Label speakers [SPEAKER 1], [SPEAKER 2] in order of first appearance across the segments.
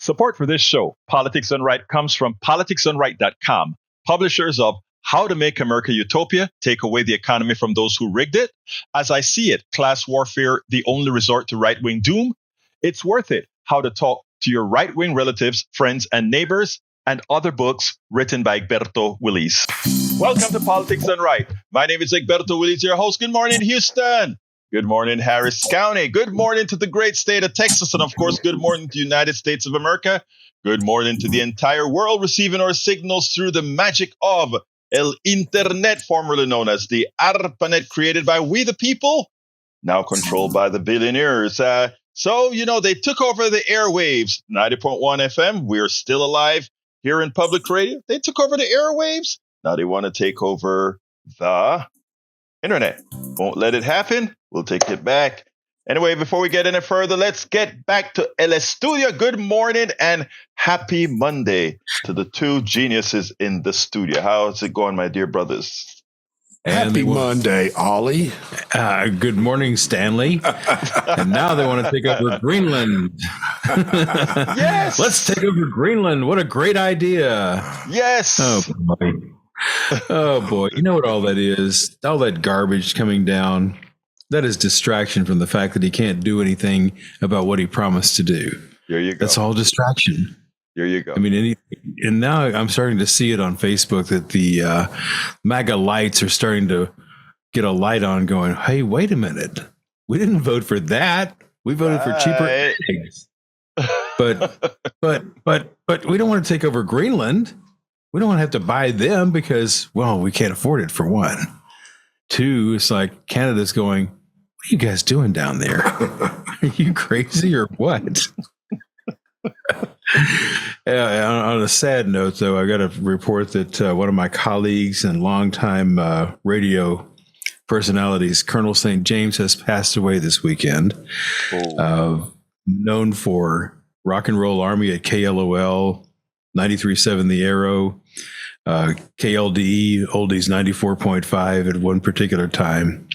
[SPEAKER 1] Support for this show, Politics Done Right, comes from politicsdoneright.com, publishers of How to Make America Utopia, Take Away the Economy from Those Who Rigged It, As I See It, Class Warfare, The Only Resort to Right-Wing Doom, It's Worth It, How to Talk to Your Right-Wing Relatives, Friends, and Neighbors, and other books written by Egberto, Willies. Welcome to Politics Done Right. My name is Egberto, Willies, your host. Good morning, Houston. Good morning, Harris County. Good morning to the great state of Texas. And of course, good morning to the United States of America. Good morning to the entire world receiving our signals through the magic of El Internet, formerly known as the ARPANET, created by we the people, now controlled by the billionaires. So, they took over the airwaves, 90.1 FM. We're still alive here in public radio. They took over the airwaves. Now they want to take over the internet. Won't let it happen. We'll take it back. Anyway, before we get any further, let's get back to El Estudio. Good morning and happy Monday to the two geniuses in the studio. How's it going, my dear brothers?
[SPEAKER 2] Happy Monday, Ollie.
[SPEAKER 3] Good morning, Stanley. And now they want to take over Greenland.
[SPEAKER 1] Yes.
[SPEAKER 3] Let's take over Greenland. What a great idea.
[SPEAKER 1] Yes.
[SPEAKER 3] Oh, boy. You know what all that is? All that garbage coming down. That is distraction from the fact that he can't do anything about what he promised to do.
[SPEAKER 1] Here you go.
[SPEAKER 3] That's all distraction.
[SPEAKER 1] Here you go.
[SPEAKER 3] I mean, and now I'm starting to see it on Facebook that the MAGA lights are starting to get a light on going, hey, wait a minute. We didn't vote for that. We voted for cheaper eggs. But we don't want to take over Greenland. We don't want to have to buy them because, well, we can't afford it, for one. Two, it's like Canada's going, what are you guys doing down there? Are you crazy or what? On a sad note, though, I got to report that one of my colleagues and longtime radio personalities, Colonel St. James, has passed away this weekend. Known for Rock and Roll Army at KLOL, 93.7 The Arrow, KLDE, Oldies 94.5 at one particular time.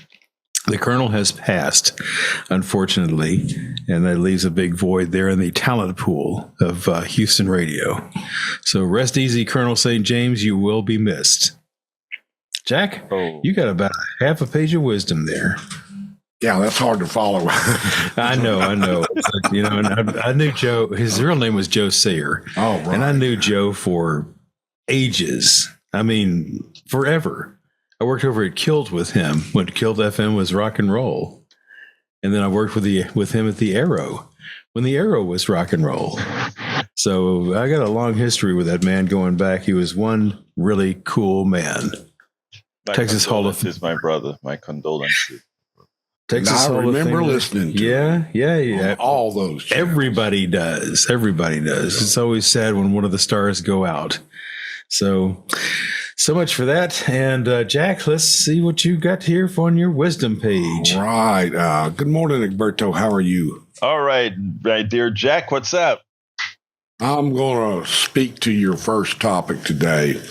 [SPEAKER 3] The Colonel has passed, unfortunately, and that leaves a big void there in the talent pool of Houston radio. So rest easy, Colonel St. James. You will be missed. Jack, You got about half a page of wisdom there.
[SPEAKER 2] Yeah, that's hard to follow.
[SPEAKER 3] I know. And I knew Joe. His real name was Joe Sayer.
[SPEAKER 2] Oh, right.
[SPEAKER 3] And I knew Joe for ages. I mean, forever. I worked over at Kilt with him when Kilt FM was rock and roll. And then I worked with him at the Arrow when the Arrow was rock and roll. So I got a long history with that man going back. He was one really cool man. Texas Hall of Fame.
[SPEAKER 1] Is my brother. My condolences.
[SPEAKER 3] Texas
[SPEAKER 2] Hall of Fame. Listening to
[SPEAKER 3] yeah.
[SPEAKER 2] All those channels.
[SPEAKER 3] Everybody does. It's always sad when one of the stars go out. So much for that. And Jack, let's see what you got here on your wisdom page.
[SPEAKER 2] All right. Good morning, Egberto. How are you?
[SPEAKER 1] All right, my dear Jack, what's up?
[SPEAKER 2] I'm going to speak to your first topic today.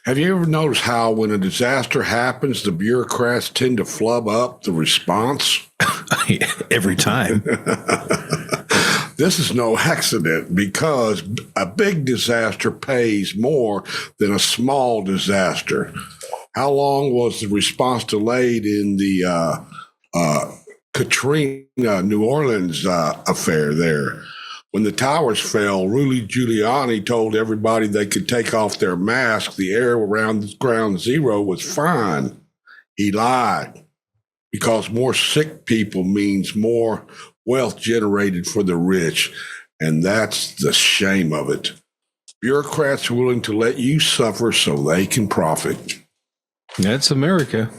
[SPEAKER 2] Have you ever noticed how when a disaster happens, the bureaucrats tend to flub up the response?
[SPEAKER 3] Every time.
[SPEAKER 2] This is no accident because a big disaster pays more than a small disaster. How long was the response delayed in the Katrina, New Orleans affair there? When the towers fell, Rudy Giuliani told everybody they could take off their masks. The air around ground zero was fine. He lied because more sick people means more wealth generated for the rich, and that's the shame of it. Bureaucrats are willing to let you suffer so they can profit.
[SPEAKER 3] That's America.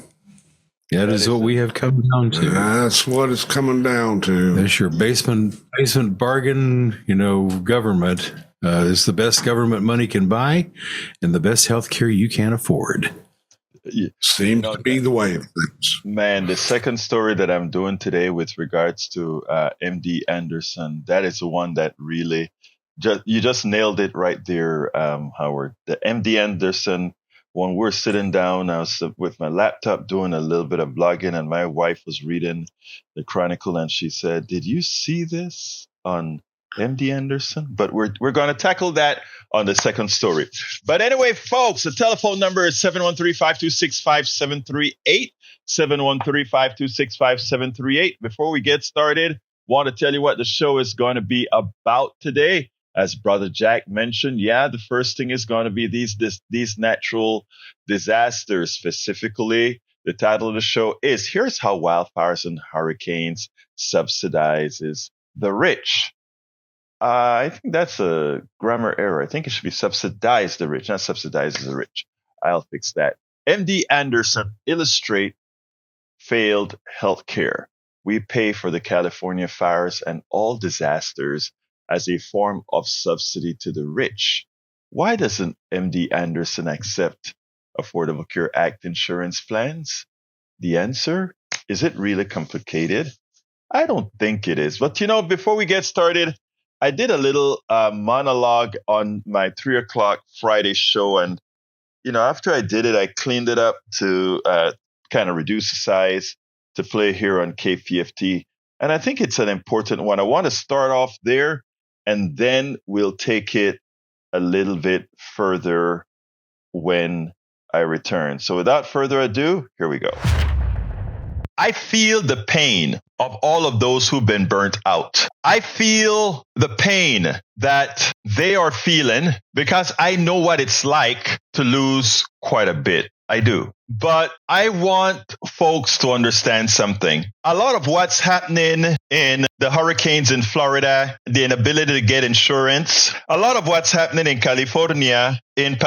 [SPEAKER 3] That is what we have come down to.
[SPEAKER 2] That's what it's coming down to.
[SPEAKER 3] There's your basement bargain, government. It's the best government money can buy and the best health care you can afford.
[SPEAKER 2] Seems to be the way of things.
[SPEAKER 1] Man, the second story that I'm doing today with regards to MD Anderson, that is the one that really, you just nailed it right there, Howard. The MD Anderson, when we're sitting down, I was with my laptop doing a little bit of blogging, and my wife was reading the Chronicle, and she said, "Did you see this on MD Anderson, but we're going to tackle that on the second story. But anyway, folks, the telephone number is 713-526-5738, 713-526-5738. Before we get started, want to tell you what the show is going to be about today. As Brother Jack mentioned, the first thing is going to be these natural disasters. Specifically, the title of the show is Here's How Wildfires and Hurricanes Subsidizes the Rich. I think that's a grammar error. I think it should be subsidize the rich, not subsidizes the rich. I'll fix that. MD Anderson illustrate failed healthcare. We pay for the California fires and all disasters as a form of subsidy to the rich. Why doesn't MD Anderson accept Affordable Care Act insurance plans? The answer, is it really complicated? I don't think it is. But before we get started, I did a little monologue on my 3 o'clock Friday show. And, after I did it, I cleaned it up to kind of reduce the size to play here on KPFT. And I think it's an important one. I want to start off there, and then we'll take it a little bit further when I return. So without further ado, here we go. I feel the pain of all of those who've been burnt out. I feel the pain that they are feeling because I know what it's like to lose quite a bit. I do. But I want folks to understand something. A lot of what's happening in the hurricanes in Florida, the inability to get insurance, a lot of what's happening in California, in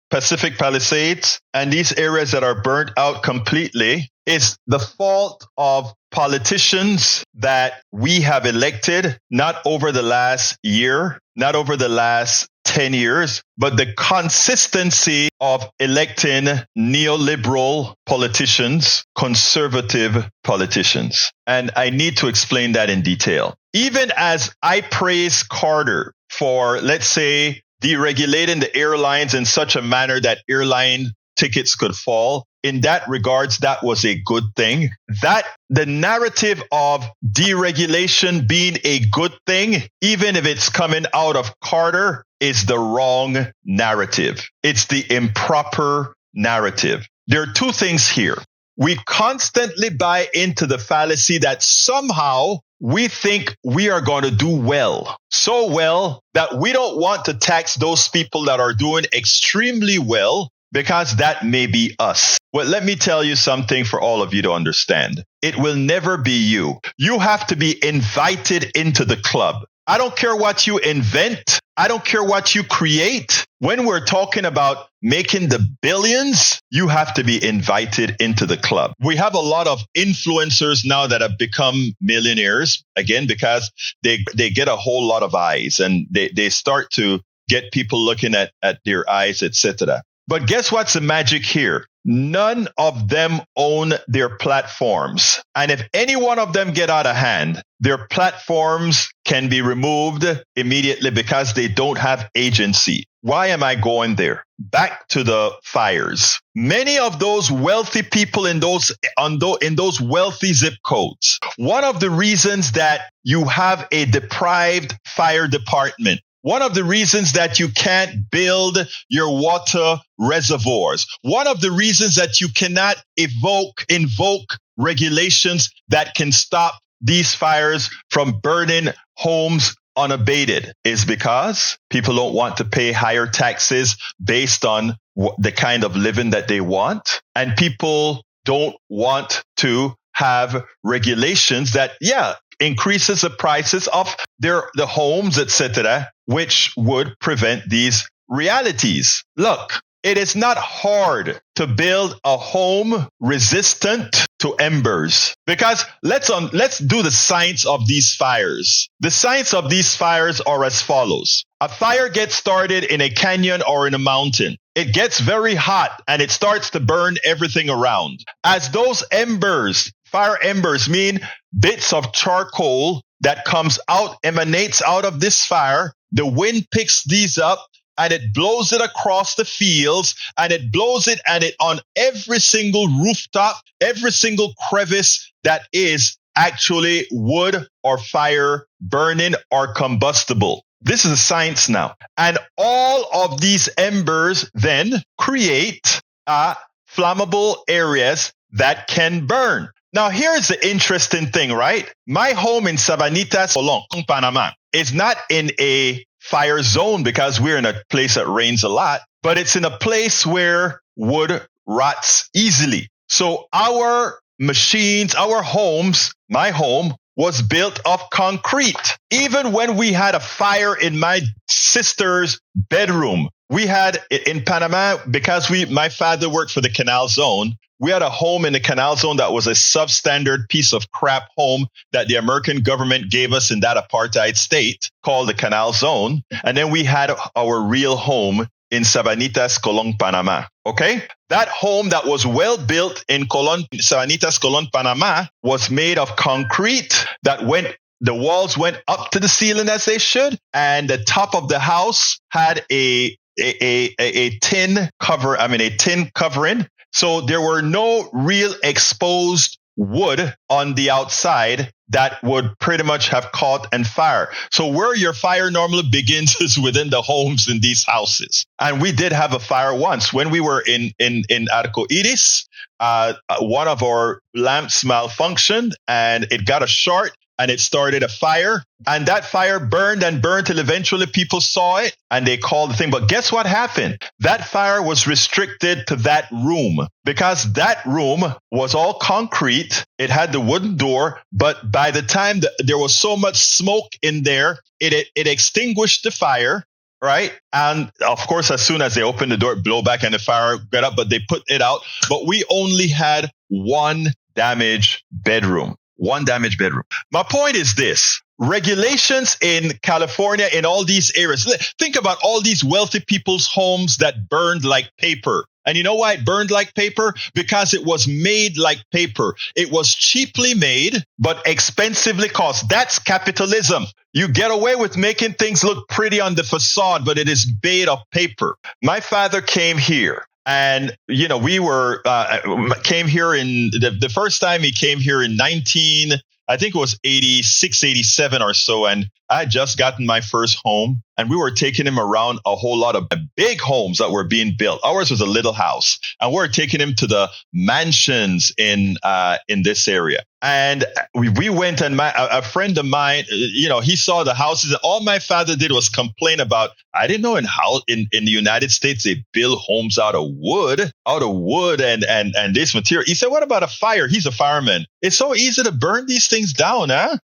[SPEAKER 1] Pacific Palisades, and these areas that are burnt out completely is the fault of politicians that we have elected, not over the last year, not over the last 10 years, but the consistency of electing neoliberal politicians, conservative politicians. And I need to explain that in detail. Even as I praise Carter for, let's say, deregulating the airlines in such a manner that airline tickets could fall, in that regards, that was a good thing. That the narrative of deregulation being a good thing, even if it's coming out of Carter, is the wrong narrative. It's the improper narrative. There are two things here. We constantly buy into the fallacy that somehow we think we are going to do well. So well that we don't want to tax those people that are doing extremely well, because that may be us. Well, let me tell you something for all of you to understand. It will never be you. You have to be invited into the club. I don't care what you invent. I don't care what you create. When we're talking about making the billions, you have to be invited into the club. We have a lot of influencers now that have become millionaires, again, because they get a whole lot of eyes and they start to get people looking at their eyes, etc. But guess what's the magic here? None of them own their platforms. And if any one of them get out of hand, their platforms can be removed immediately because they don't have agency. Why am I going there? Back to the fires. Many of those wealthy people in those wealthy zip codes, one of the reasons that you have a deprived fire department, one of the reasons that you can't build your water reservoirs, one of the reasons that you cannot invoke regulations that can stop these fires from burning homes unabated is because people don't want to pay higher taxes based on the kind of living that they want. And people don't want to have regulations that, increases the prices of the homes, etc., which would prevent these realities. Look, it is not hard to build a home resistant to embers, because let's do the science of these fires. The science of these fires are as follows. A fire gets started in a canyon or in a mountain. It gets very hot and it starts to burn everything around. As those embers, fire embers mean bits of charcoal that emanates out of this fire. The wind picks these up and it blows it across the fields, and it blows it on every single rooftop, every single crevice that is actually wood or fire burning or combustible. This is a science now. And all of these embers then create flammable areas that can burn. Now, here's the interesting thing, right? My home in Sabanitas, Colón, Panama, is not in a fire zone because we're in a place that rains a lot, but it's in a place where wood rots easily. So our machines, our homes, my home was built of concrete. Even when we had a fire in my sister's bedroom, we had in Panama, because my father worked for the Canal Zone, we had a home in the Canal Zone that was a substandard piece of crap home that the American government gave us in that apartheid state called the Canal Zone. And then we had our real home in Sabanitas, Colón, Panama. Okay? That home that was well built in Sabanitas, Colón, Panama was made of concrete the walls went up to the ceiling as they should. And the top of the house had a tin covering. So there were no real exposed wood on the outside that would pretty much have caught and fire. So where your fire normally begins is within the homes in these houses. And we did have a fire once when we were in Arcoiris. One of our lamps malfunctioned and it got a short and it started a fire. And that fire burned and burned till eventually people saw it and they called the thing. But guess what happened? That fire was restricted to that room because that room was all concrete. It had the wooden door, but by the time there was so much smoke in there, it extinguished the fire. Right. And of course, as soon as they opened the door, it blew back and the fire got up, but they put it out. But we only had one damaged bedroom. My point is this. Regulations in California, in all these areas. Think about all these wealthy people's homes that burned like paper. And you know why it burned like paper? Because it was made like paper. It was cheaply made, but expensively cost. That's capitalism. You get away with making things look pretty on the facade, but it is made of paper. My father came here. And, we came here in the first time he came here in 86, 87 or so. And I had just gotten my first home and we were taking him around a whole lot of big homes that were being built. Ours was a little house and we were taking him to the mansions in this area. And we went and a friend of mine, he saw the houses. All my father did was complain about, I didn't know in the United States, they build homes out of wood and this material. He said, what about a fire? He's a fireman. It's so easy to burn these things down, huh?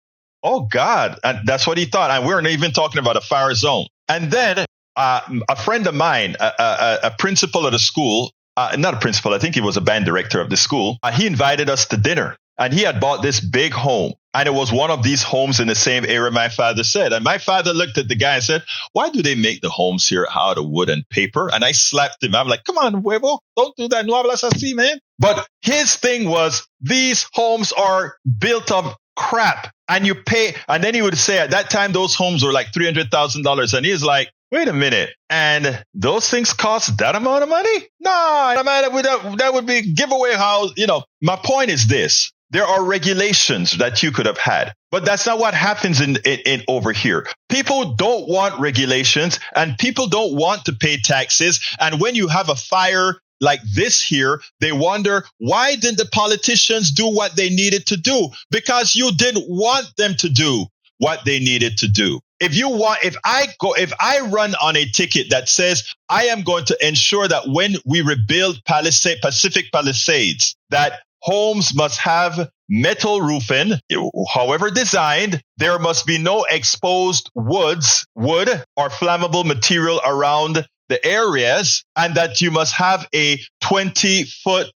[SPEAKER 1] Oh, God. And that's what he thought. And we weren't even talking about a fire zone. And then a friend of mine, a principal at a school, not a principal, I think he was a band director of the school. He invited us to dinner. And he had bought this big home. And it was one of these homes in the same area my father said. And my father looked at the guy and said, why do they make the homes here out of wood and paper? And I slapped him. I'm like, come on, huevo, don't do that. No hablas así, man. But his thing was, these homes are built of crap. And you pay. And then he would say, at that time, those homes were like $300,000. And he's like, wait a minute. And those things cost that amount of money? No, that would be giveaway house. My point is this. There are regulations that you could have had, but that's not what happens in over here. People don't want regulations and people don't want to pay taxes. And when you have a fire like this here, they wonder, why didn't the politicians do what they needed to do? Because you didn't want them to do what they needed to do. If I run on a ticket that says I am going to ensure that when we rebuild Pacific Palisades, that homes must have metal roofing, however designed. There must be no exposed wood or flammable material around the areas, and that you must have a 20-foot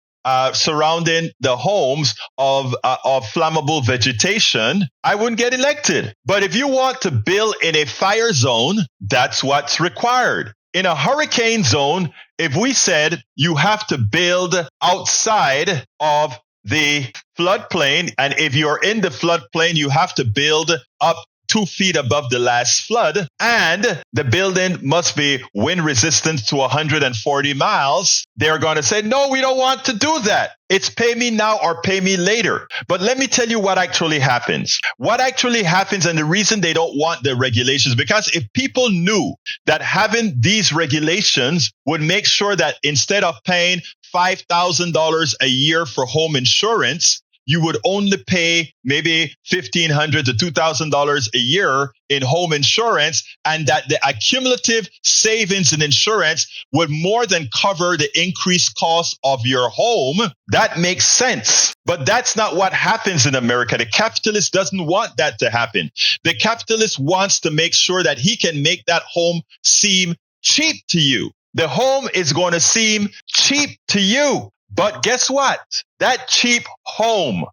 [SPEAKER 1] surrounding the homes of flammable vegetation. I wouldn't get elected. But if you want to build in a fire zone, that's what's required. In a hurricane zone, if we said you have to build outside of the floodplain, and if you're in the floodplain, you have to build up 2 feet above the last flood, and the building must be wind resistant to 140 miles, they're going to say, no, we don't want to do that. It's pay me now or pay me later. But let me tell you what actually happens. What actually happens, and the reason they don't want the regulations, because if people knew that having these regulations would make sure that instead of paying $5,000 a year for home insurance, you would only pay maybe $1,500 to $2,000 a year in home insurance, and that the accumulative savings in insurance would more than cover the increased cost of your home. That makes sense. But that's not what happens in America. The capitalist doesn't want that to happen. The capitalist wants to make sure that he can make that home seem cheap to you. The home is going to seem cheap to you. But guess what? That cheap home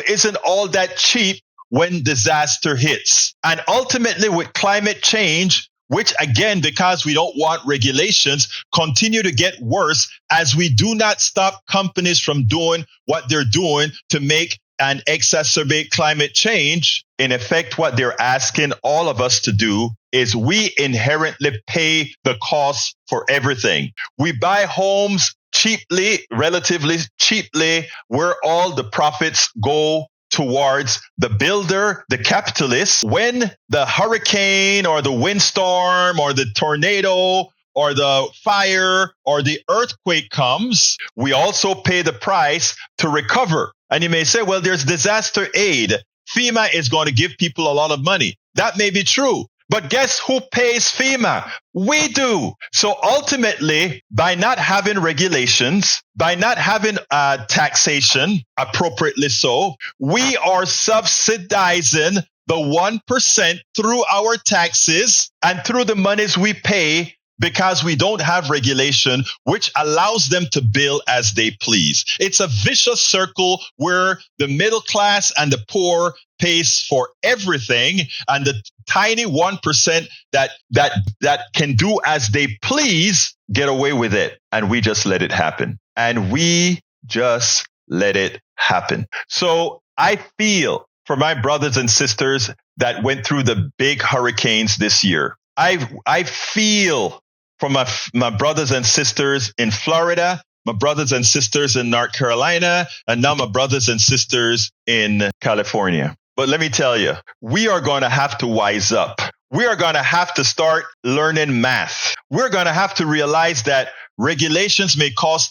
[SPEAKER 1] isn't all that cheap when disaster hits. And ultimately with climate change, which again, because we don't want regulations, continue to get worse as we do not stop companies from doing what they're doing to make and exacerbate climate change. In effect, what they're asking all of us to do is we inherently pay the cost for everything. We buy homes cheaply, relatively cheaply, where all the profits go towards the builder, the capitalist. When the hurricane or the windstorm or the tornado or the fire or the earthquake comes, we also pay the price to recover. And you may say, well, there's disaster aid. FEMA is going to give people a lot of money. That may be true. But guess who pays FEMA? We do. So ultimately, by not having regulations, by not having taxation, appropriately so, we are subsidizing the 1% through our taxes and through the monies we pay, because we don't have regulation, which allows them to build as they please. It's a vicious circle where the middle class and the poor pays for everything, and the tiny 1% that can do as they please get away with it. And we just let it happen. And we just let it happen. So I feel for my brothers and sisters that went through the big hurricanes this year. I feel for my brothers and sisters in Florida, my brothers and sisters in North Carolina, and now my brothers and sisters in California. But let me tell you, we are going to have to wise up. We are going to have to start learning math. We're going to have to realize that regulations may cause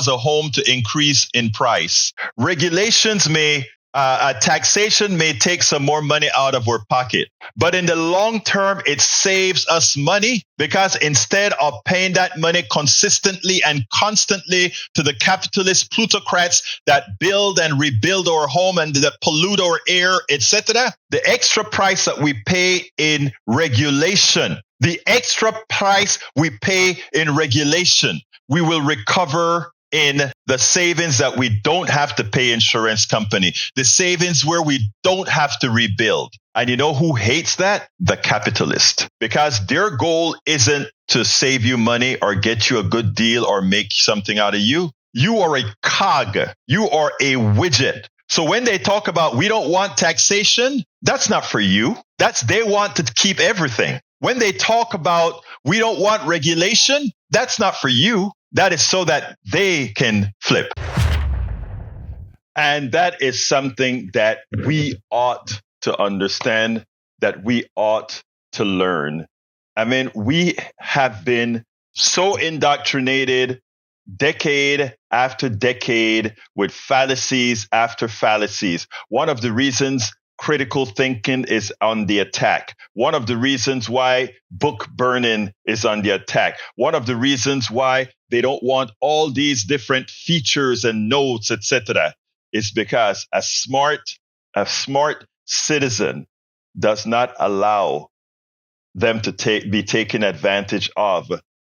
[SPEAKER 1] a home to increase in price. Regulations taxation may take some more money out of our pocket. But in the long term, it saves us money, because instead of paying that money consistently and constantly to the capitalist plutocrats that build and rebuild our home and that pollute our air, etc., the extra price that we pay in regulation, we will recover in the savings that we don't have to pay insurance company, the savings where we don't have to rebuild. And you know who hates that? The capitalist. Because their goal isn't to save you money or get you a good deal or make something out of you. You are a cog. You are a widget. So when they talk about we don't want taxation, that's not for you. They want to keep everything. When they talk about we don't want regulation, that's not for you. That is so that they can flip. And that is something that we ought to understand, that we ought to learn. I mean, we have been so indoctrinated decade after decade with fallacies after fallacies. One of the reasons critical thinking is on the attack. One of the reasons why book burning is on the attack. One of the reasons why they don't want all these different features and notes, etc., is because a smart citizen does not allow them to be taken advantage of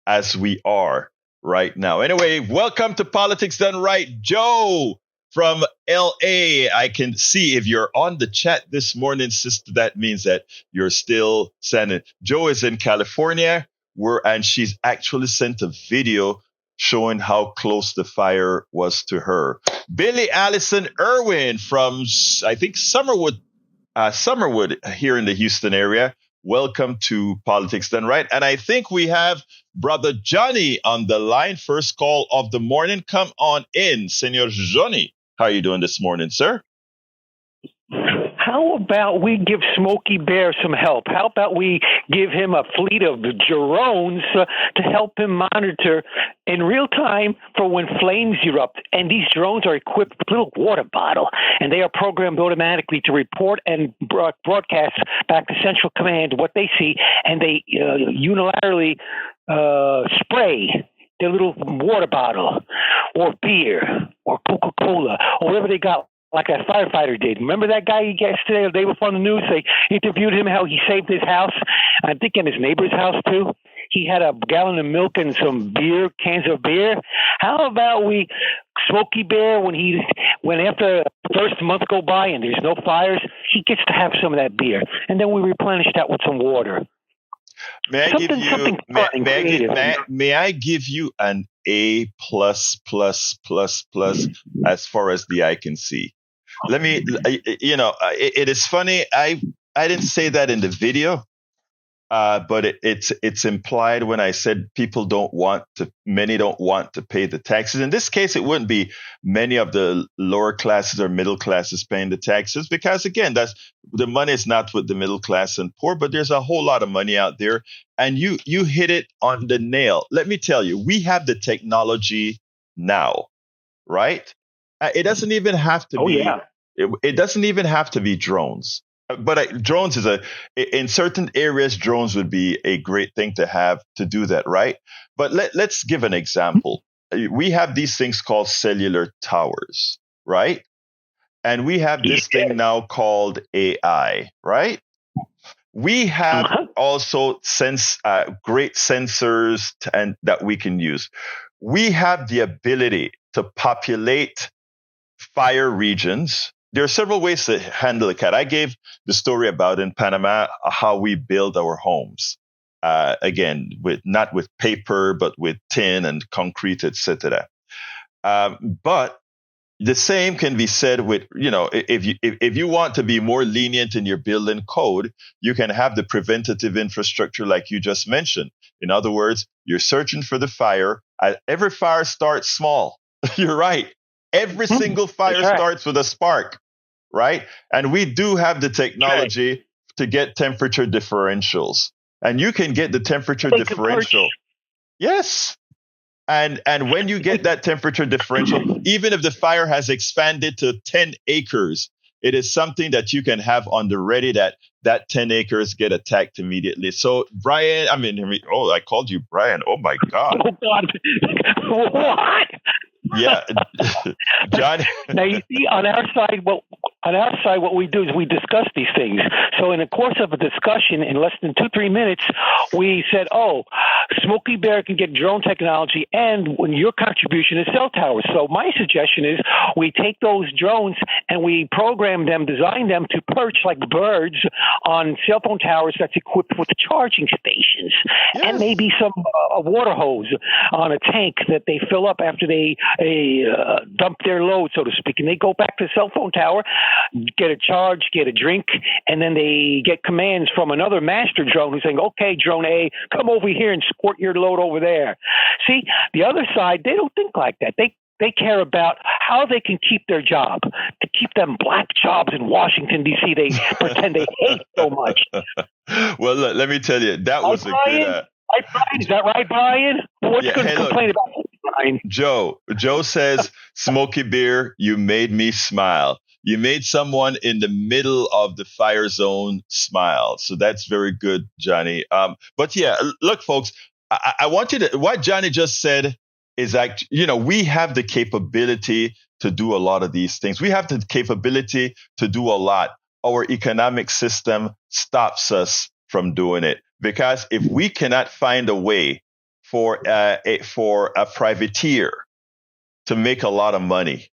[SPEAKER 1] as we are right now. Anyway, welcome to Politics Done Right. Joe from LA. I can see if you're on the chat this morning, sister, that means that you're still sending. Joe is in California, and she's actually sent a video showing how close the fire was to her. Billy Allison Irwin from, I think, Summerwood, Summerwood here in the Houston area. Welcome to Politics Done Right. And I think we have Brother Johnny on the line. First call of the morning. Come on in, Senor Johnny. How are you doing this morning, sir?
[SPEAKER 4] How about we give Smokey Bear some help? How about we give him a fleet of drones to help him monitor in real time for when flames erupt? And these drones are equipped with a little water bottle, and they are programmed automatically to report and broadcast back to Central Command what they see, and they unilaterally spray their little water bottle or beer or Coca-Cola or whatever they got, like a firefighter did. Remember that guy yesterday or the day before on the news? They interviewed him how he saved his house. I think in his neighbor's house too. He had a gallon of milk and some beer, cans of beer. How about we Smokey Bear when after the first month go by and there's no fires, he gets to have some of that beer, and then we replenish that with some water.
[SPEAKER 1] May I give you an A plus as far as the eye can see? Let me, it is funny. I didn't say that in the video, but it's implied when I said many don't want to pay the taxes. In this case, it wouldn't be many of the lower classes or middle classes paying the taxes because, again, the money is not with the middle class and poor, but there's a whole lot of money out there. And you hit it on the nail. Let me tell you, we have the technology now, right? It doesn't even have to be. Yeah. It doesn't even have to be drones. But drones in certain areas, drones would be a great thing to have to do that, right? But let's give an example. We have these things called cellular towers, right? And we have this thing now called AI, right? We have also great sensors that we can use. We have the ability to populate fire regions. There are several ways to handle a cat. I gave the story about in Panama how we build our homes. Again, not with paper, but with tin and concrete, etc. But the same can be said with, if you want to be more lenient in your building code, you can have the preventative infrastructure like you just mentioned. In other words, you're searching for the fire. Every fire starts small. You're right. Every single fire starts with a spark, right? And we do have the technology to get temperature differentials. And you can get the temperature differential. Yes. And when you get that temperature differential, even if the fire has expanded to 10 acres, it is something that you can have on the ready that 10 acres get attacked immediately. So, Brian, I called you Brian. Oh, my God.
[SPEAKER 4] Oh, God. What?
[SPEAKER 1] Yeah, John.
[SPEAKER 4] Now you see, on our side, what we do is we discuss these things. So in the course of a discussion, in less than 2-3 minutes, we said, "Oh, Smokey Bear can get drone technology, and when your contribution is cell towers." So my suggestion is we take those drones and we program them, design them to perch like birds on cell phone towers that's equipped with charging stations, and maybe some a water hose on a tank that they fill up after they dump their load, so to speak, and they go back to the cell phone tower, get a charge, get a drink, and then they get commands from another master drone who's saying, "Okay, drone A, come over here and squirt your load over there." See, the other side, they don't think like that. They care about how they can keep their job, to keep them black jobs in Washington, D.C. They pretend they hate so much.
[SPEAKER 1] Well, let me tell you, that was
[SPEAKER 4] Brian?
[SPEAKER 1] a good...
[SPEAKER 4] Right, Brian? Is that right, Brian? What's going to complain about Brian?
[SPEAKER 1] Joe says, "Smokey Beer, you made me smile. You made someone in the middle of the fire zone smile." So that's very good, Johnny. But yeah, look, folks, I want you to, what Johnny just said is that, we have the capability to do a lot of these things. We have the capability to do a lot. Our economic system stops us from doing it. Because if we cannot find a way for a privateer to make a lot of money,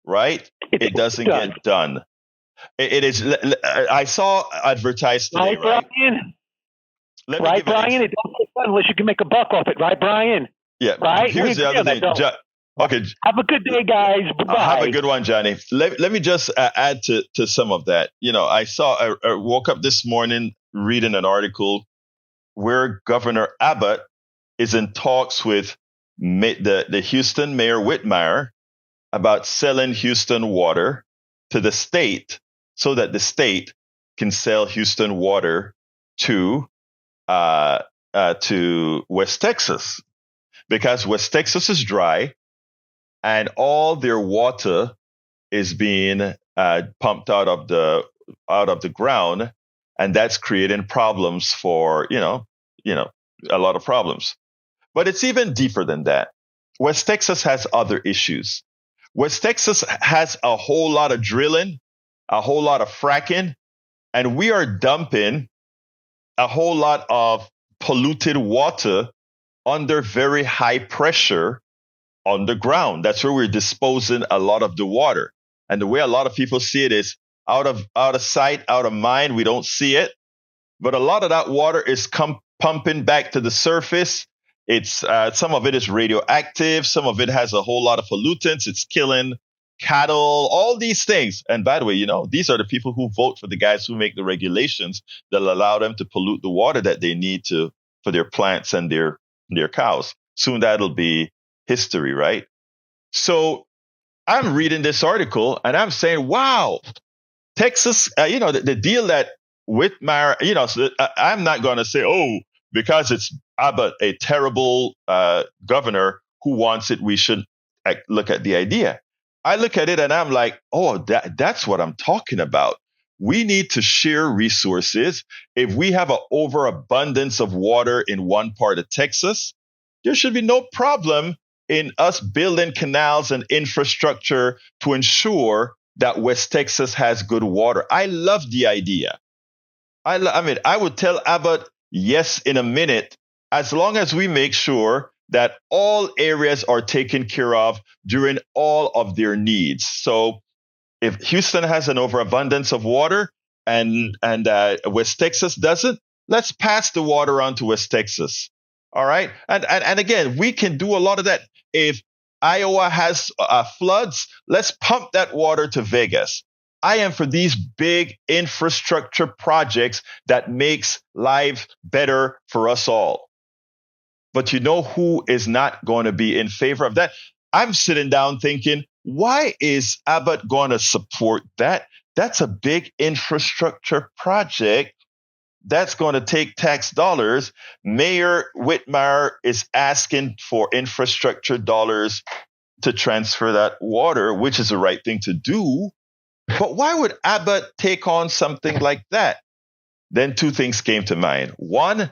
[SPEAKER 1] right? It doesn't get done. It is. I saw advertised today, right?
[SPEAKER 4] Brian? Brian? It doesn't get done unless you can make a buck off it, right, Brian?
[SPEAKER 1] Yeah.
[SPEAKER 4] Right?
[SPEAKER 1] Here's the other thing. Okay.
[SPEAKER 4] Have a good day, guys. Bye-bye.
[SPEAKER 1] Have a good one, Johnny. Let me just add to some of that. I woke up this morning reading an article where Governor Abbott is in talks with the Houston Mayor Whitmire about selling Houston water to the state so that the state can sell Houston water to West Texas, because West Texas is dry and all their water is being pumped out of the ground, and that's creating problems for a lot of problems. But it's even deeper than that. West Texas has other issues. West Texas has a whole lot of drilling, a whole lot of fracking, and we are dumping a whole lot of polluted water under very high pressure underground. That's where we're disposing a lot of the water. And the way a lot of people see it is out of sight, out of mind. We don't see it. But a lot of that water is pumping back to the surface. It's some of it is radioactive. Some of it has a whole lot of pollutants. It's killing cattle, all these things. And by the way, these are the people who vote for the guys who make the regulations that allow them to pollute the water that they need for their plants and their cows. Soon that'll be history, right? So I'm reading this article and I'm saying, wow, Texas, the deal that Whitmire, so I'm not going to say, oh, because it's Abbott, a terrible governor who wants it, we should look at the idea. I look at it and I'm like, oh, that's what I'm talking about. We need to share resources. If we have an overabundance of water in one part of Texas, there should be no problem in us building canals and infrastructure to ensure that West Texas has good water. I love the idea. I would tell Abbott yes in a minute, as long as we make sure that all areas are taken care of during all of their needs. So if Houston has an overabundance of water and West Texas doesn't, let's pass the water on to West Texas. All right. And again, we can do a lot of that. If Iowa has floods, let's pump that water to Vegas. I am for these big infrastructure projects that makes life better for us all. But you know who is not going to be in favor of that? I'm sitting down thinking, why is Abbott going to support that? That's a big infrastructure project. That's going to take tax dollars. Mayor Whitmire is asking for infrastructure dollars to transfer that water, which is the right thing to do. But why would Abbott take on something like that? Then two things came to mind. One,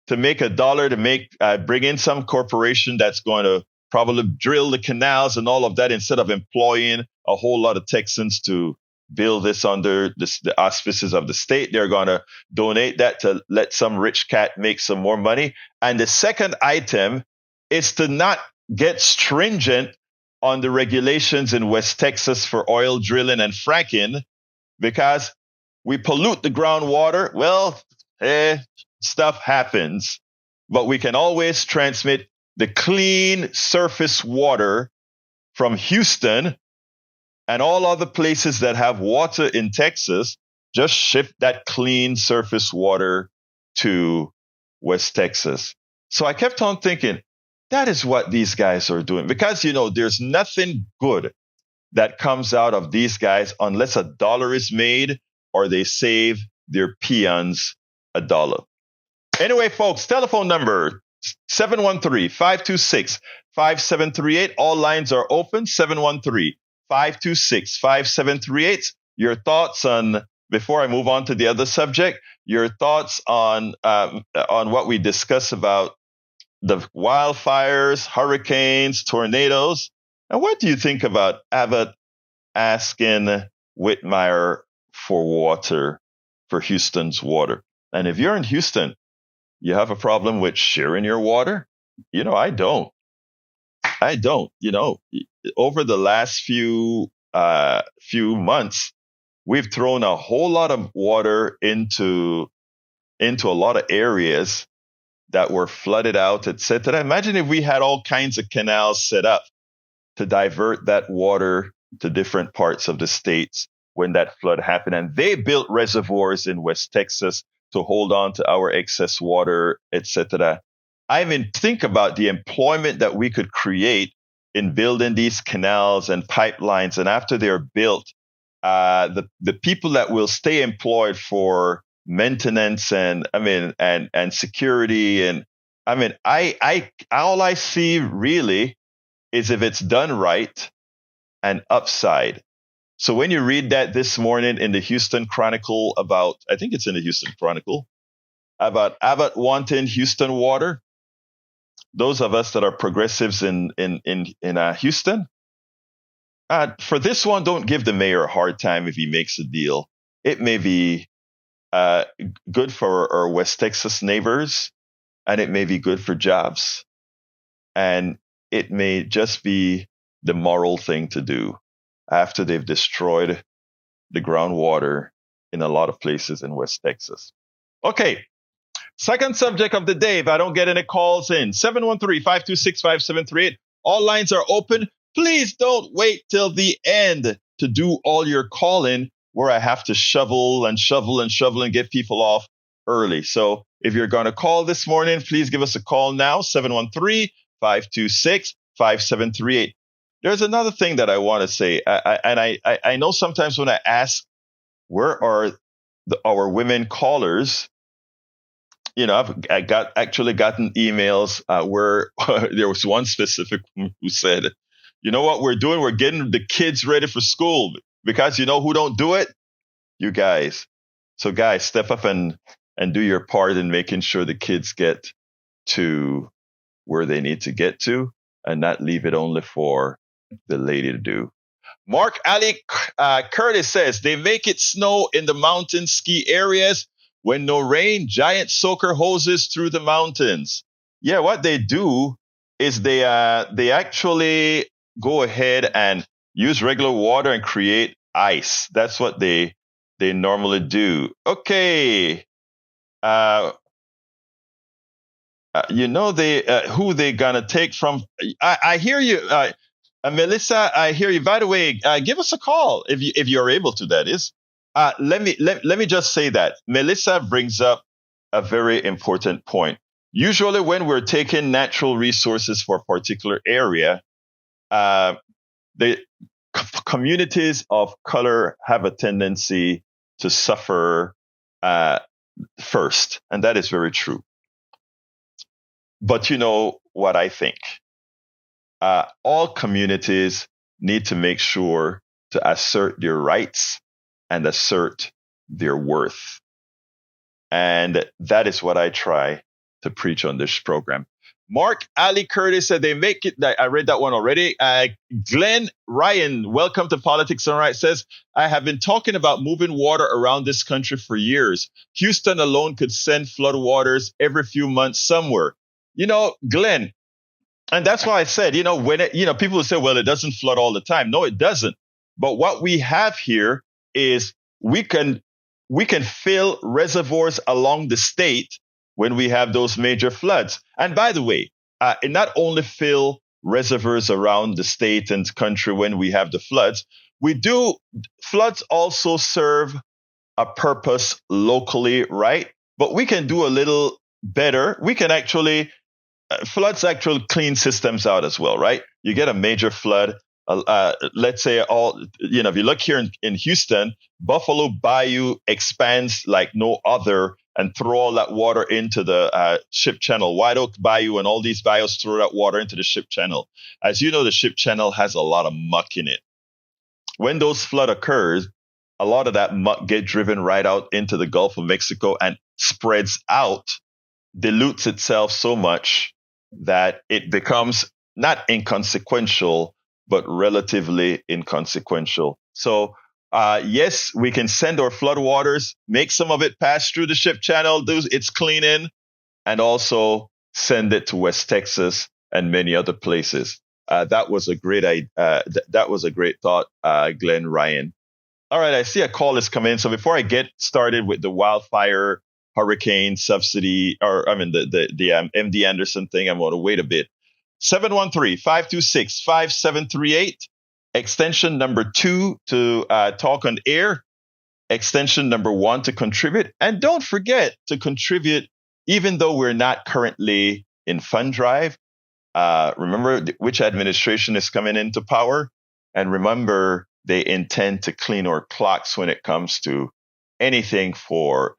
[SPEAKER 1] to make a dollar, to bring in some corporation that's going to probably drill the canals and all of that, instead of employing a whole lot of Texans to build this under the auspices of the state. They're going to donate that to let some rich cat make some more money. And the second item is to not get stringent on the regulations in West Texas for oil drilling and fracking, because we pollute the groundwater. Well, stuff happens, but we can always transmit the clean surface water from Houston and all other places that have water in Texas. Just shift that clean surface water to West Texas. So I kept on thinking, that is what these guys are doing, because, there's nothing good that comes out of these guys unless a dollar is made or they save their peons a dollar. Anyway, folks, telephone number 713-526-5738. All lines are open. 713-526-5738. Your thoughts on, before I move on to the other subject, your thoughts on what we discussed about the wildfires, hurricanes, tornadoes. And what do you think about Abbott asking Whitmire for water, for Houston's water? And if you're in Houston, you have a problem with sharing your water? I don't. Over the last few months, we've thrown a whole lot of water into a lot of areas that were flooded out, etc. Imagine if we had all kinds of canals set up to divert that water to different parts of the states when that flood happened. And they built reservoirs in West Texas to hold on to our excess water, etc. I mean, think about the employment that we could create in building these canals and pipelines. And after they're built, the people that will stay employed for maintenance and security. And all I see really is if it's done right, an upside. So when you read that this morning in the Houston Chronicle I think it's in the Houston Chronicle, about Abbott wanting Houston water, those of us that are progressives in Houston, for this one, don't give the mayor a hard time if he makes a deal. It may be good for our West Texas neighbors, and it may be good for jobs. And it may just be the moral thing to do after they've destroyed the groundwater in a lot of places in West Texas. Okay. Second subject of the day, if I don't get any calls in, 713-526-5738. All lines are open. Please don't wait till the end to do all your calling where I have to shovel and get people off early. So if you're going to call this morning, please give us a call now, 713-526-5738. There's another thing that I want to say. I know sometimes when I ask, where are our women callers? I actually gotten emails where there was one specific one who said, you know what we're doing? We're getting the kids ready for school because you know who don't do it? You guys. So guys, step up and do your part in making sure the kids get to where they need to get to and not leave it only for the lady to do. Mark Ali Curtis says they make it snow in the mountain ski areas. When no rain, giant soaker hoses through the mountains. Yeah, what they do is they actually go ahead and use regular water and create ice. That's what they normally do. Okay. Who they gonna take from? I hear you, Melissa. I hear you. By the way, give us a call if you're able to. That is. Let me just say that Melissa brings up a very important point. Usually when we're taking natural resources for a particular area, the communities of color have a tendency to suffer first. And that is very true. But you know what I think? All communities need to make sure to assert their rights and assert their worth. And that is what I try to preach on this program. Mark Ali Curtis said they make it. I read that one already. Glenn Ryan, welcome to Politics on Right, says, I have been talking about moving water around this country for years. Houston alone could send flood waters every few months somewhere. Glenn, and that's why I said, people say, well, it doesn't flood all the time. No, it doesn't. But what we have here is we can fill reservoirs along the state when we have those major floods. And by the way, it not only fill reservoirs around the state and country when we have the floods, floods also serve a purpose locally, right? But we can do a little better. We can floods actually clean systems out as well, right? You get a major flood. Let's say if you look here in Houston, Buffalo Bayou expands like no other and throw all that water into the ship channel. White Oak Bayou and all these bayous throw that water into the ship channel. As you know, the ship channel has a lot of muck in it. When those flood occurs, a lot of that muck get driven right out into the Gulf of Mexico and spreads out, dilutes itself so much that it becomes not inconsequential, but relatively inconsequential. So, yes, we can send our flood waters, make some of it pass through the ship channel, do its cleaning, and also send it to West Texas and many other places. That was a great thought, Glenn Ryan. All right, I see a call is coming in. So before I get started with the wildfire, hurricane subsidy, the MD Anderson thing, I'm going to wait a bit. 713-526-5738, extension number 2 to talk on air, extension number 1 to contribute. And don't forget to contribute even though we're not currently in fund drive. Remember which administration is coming into power. And remember, they intend to clean our clocks when it comes to anything for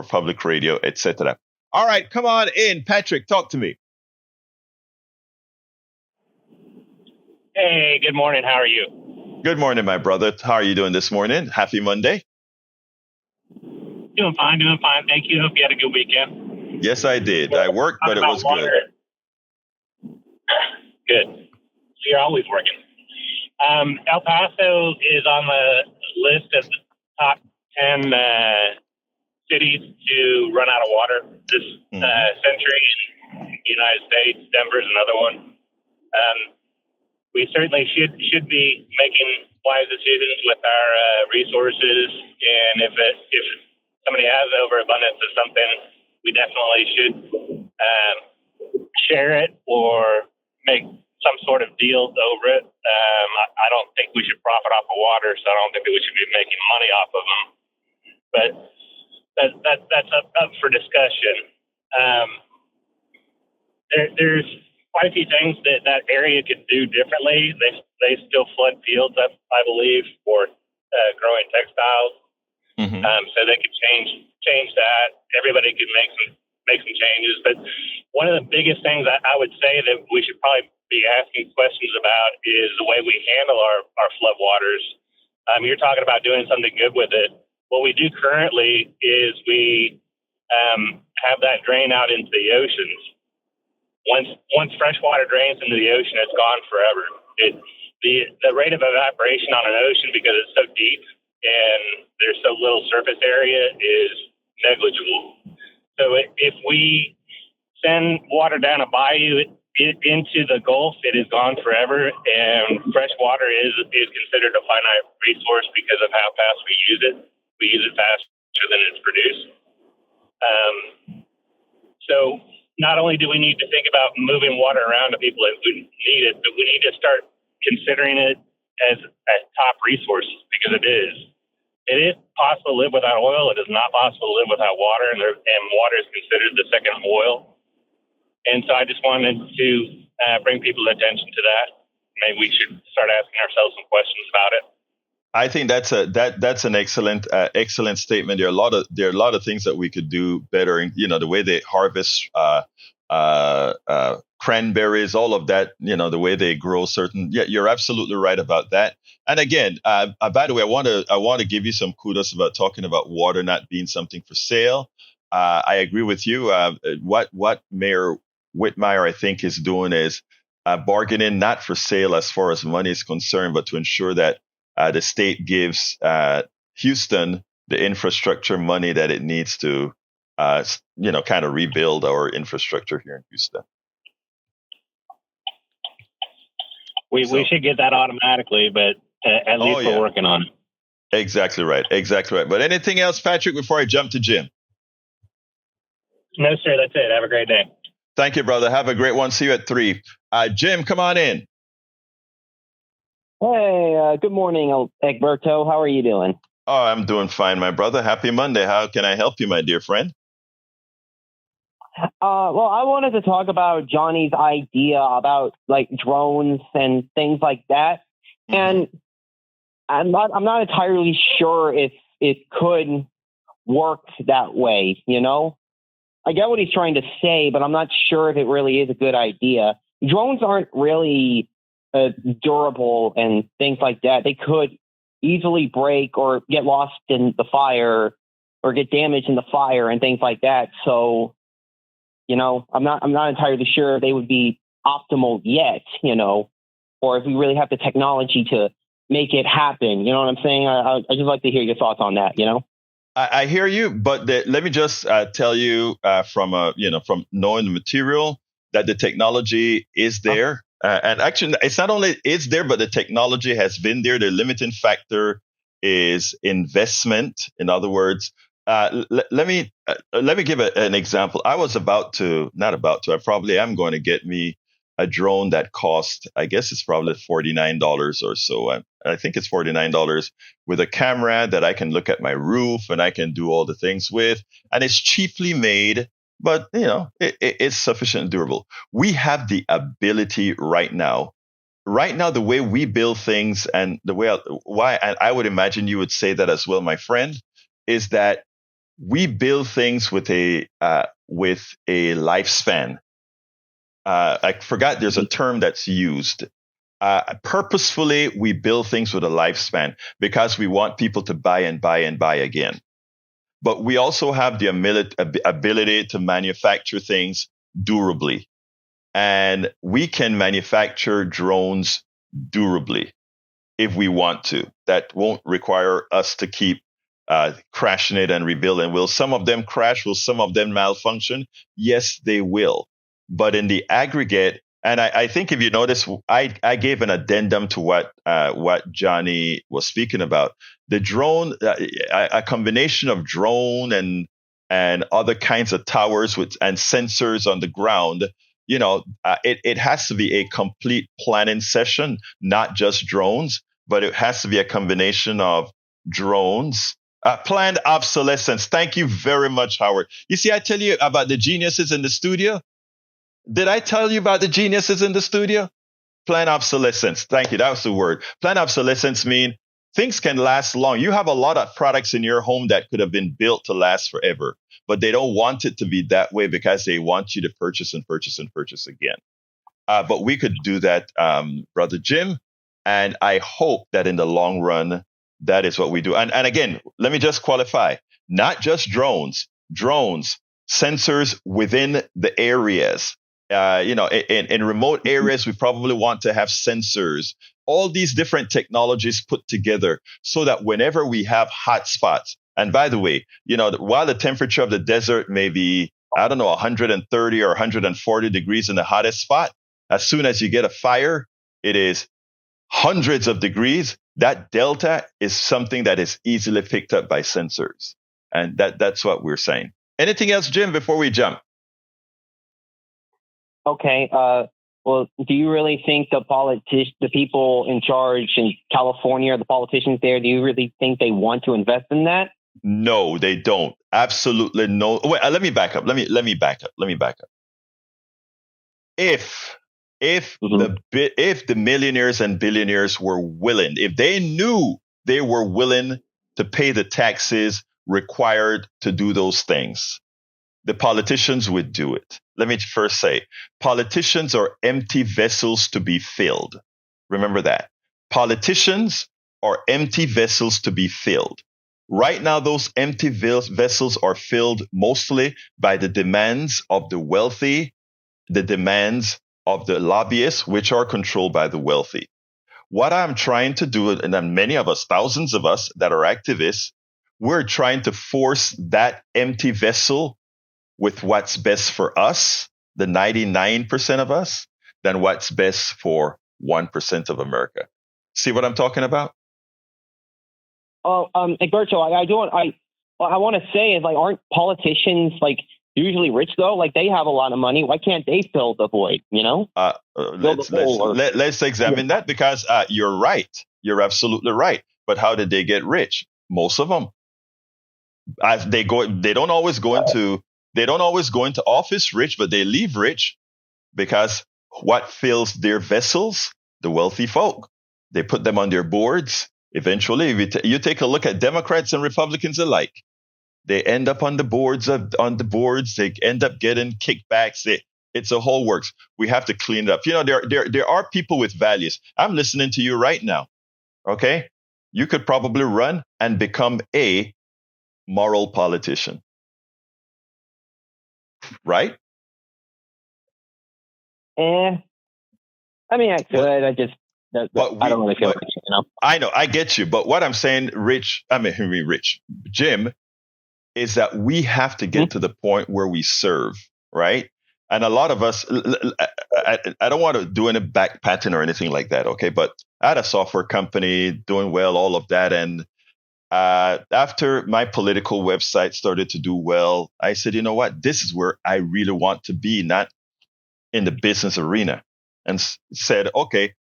[SPEAKER 1] public radio, etc. All right, come on in. Patrick, talk to me.
[SPEAKER 5] Hey, good morning. How are you?
[SPEAKER 1] Good morning, my brother. How are you doing this morning? Happy Monday.
[SPEAKER 5] Doing fine. Thank you. Hope you had a good weekend.
[SPEAKER 1] Yes, I did. I worked, but it was good.
[SPEAKER 5] Good. So you're always working. El Paso is on the list of the top 10 cities to run out of water this century in the United States. Denver's another one. We certainly should be making wise decisions with our resources, and if somebody has overabundance of something, we definitely should share it or make some sort of deal over it. I don't think we should profit off of water, so I don't think that we should be making money off of them. But that's up for discussion. There's quite a few things that area could do differently. They still flood fields, I believe, for growing textiles. So they could change that. Everybody could make some changes. But one of the biggest things I would say that we should probably be asking questions about is the way we handle our flood waters. You're talking about doing something good with it. What we do currently is we have that drain out into the oceans. Once fresh water drains into the ocean, it's gone forever. The rate of evaporation on an ocean, because it's so deep and there's so little surface area, is negligible. So if we send water down a bayou into the Gulf, it is gone forever, and fresh water is considered a finite resource because of how fast we use it. We use it faster than it's produced. So not only do we need to think about moving water around to people that need it, but we need to start considering it as a top resource, because it is. It is possible to live without oil. It is not possible to live without water, and water is considered the second oil. And so I just wanted to bring people's attention to that. Maybe we should start asking ourselves some questions about it.
[SPEAKER 1] I think that's an excellent statement. There are a lot of things that we could do better. The way they harvest cranberries, all of that. The way they grow certain. Yeah, you're absolutely right about that. And again, by the way, I want to give you some kudos about talking about water not being something for sale. I agree with you. What Mayor Whitmire, I think, is doing is bargaining not for sale as far as money is concerned, but to ensure that the state gives Houston the infrastructure money that it needs to, kind of rebuild our infrastructure here in Houston.
[SPEAKER 5] We should get that automatically, but at least we're working on it.
[SPEAKER 1] Exactly right. But anything else, Patrick, before I jump to Jim?
[SPEAKER 5] No, sir. That's it. Have a great day.
[SPEAKER 1] Thank you, brother. Have a great one. See you at 3. Jim, come on in.
[SPEAKER 6] Hey, good morning, Egberto. How are you doing?
[SPEAKER 1] Oh, I'm doing fine, my brother. Happy Monday. How can I help you, my dear friend?
[SPEAKER 6] Well, I wanted to talk about Johnny's idea about like drones and things like that. And I'm not entirely sure if it could work that way, I get what he's trying to say, but I'm not sure if it really is a good idea. Drones aren't really durable and things like that. They could easily break or get lost in the fire or get damaged in the fire and things like that. So, I'm not entirely sure they would be optimal yet, or if we really have the technology to make it happen. You know what I'm saying? I just like to hear your thoughts on that,
[SPEAKER 1] I hear you, but let me just tell you from knowing the material that the technology is there. And actually, it's not only it's there, but the technology has been there. The limiting factor is investment. In other words, let me give an example. I probably am going to get me a drone that costs, I guess it's probably $49 or so. I think it's $49 with a camera that I can look at my roof and I can do all the things with. And it's cheaply made, but it's sufficient and durable. We have the ability right now, the way we build things and the way and I would imagine you would say that as well, my friend, is that we build things with a lifespan. I forgot there's a term that's used. Purposefully, we build things with a lifespan because we want people to buy and buy and buy again. But we also have the ability to manufacture things durably. And we can manufacture drones durably if we want to. That won't require us to keep crashing it and rebuilding. Will some of them crash? Will some of them malfunction? Yes, they will. But in the aggregate, and I think if you notice, I gave an addendum to what Johnny was speaking about. The drone, a combination of drone and other kinds of towers and sensors on the ground. It has to be a complete planning session, not just drones, but it has to be a combination of drones. Planned obsolescence. Thank you very much, Howard. You see, I tell you about the geniuses in the studio. Did I tell you about the geniuses in the studio? Planned obsolescence. Thank you. That was the word. Planned obsolescence means things can last long. You have a lot of products in your home that could have been built to last forever, but they don't want it to be that way because they want you to purchase and purchase and purchase again. But we could do that, Brother Jim. And I hope that in the long run, that is what we do. And again, let me just qualify, not just drones, sensors within the areas. In remote areas, we probably want to have sensors, all these different technologies put together so that whenever we have hot spots, and by the way, while the temperature of the desert may be, 130 or 140 degrees in the hottest spot, as soon as you get a fire, it is hundreds of degrees. That delta is something that is easily picked up by sensors. And that's what we're saying. Anything else, Jim, before we jump?
[SPEAKER 6] Okay. Well, do you really think the people in charge in California, the politicians there, do you really think they want to invest in that?
[SPEAKER 1] No, they don't. Absolutely no. Wait, let me back up. Let me back up. If the millionaires and billionaires were willing, if they knew they were willing to pay the taxes required to do those things, the politicians would do it. Let me first say, politicians are empty vessels to be filled. Remember that. Politicians are empty vessels to be filled. Right now, those empty vessels are filled mostly by the demands of the wealthy, the demands of the lobbyists, which are controlled by the wealthy. What I'm trying to do, and then many of us, thousands of us that are activists, we're trying to force that empty vessel with what's best for us, the 99% of us, than what's best for 1% of America. See what I'm talking about?
[SPEAKER 6] Oh, Egberto, I want to say is aren't politicians usually rich though? They have a lot of money. Why can't they fill the void?
[SPEAKER 1] Let's examine that because you're right. You're absolutely right. But how did they get rich? Most of them, as they don't always go into office rich, but they leave rich because what fills their vessels? The wealthy folk. They put them on their boards. Eventually, if you take a look at Democrats and Republicans alike, they end up on the boards. They end up getting kickbacks. It's a whole works. We have to clean it up. There are people with values. I'm listening to you right now. Okay, you could probably run and become a moral politician, right?
[SPEAKER 6] I mean, I could. I don't really feel rich,
[SPEAKER 1] I know, I get you. But what I'm saying, Rich, Jim, is that we have to get to the point where we serve, right? And a lot of us, I don't want to do any back patting or anything like that, okay? But I had a software company doing well, all of that. And after my political website started to do well, I said, you know what? This is where I really want to be, not in the business arena. and said, okay,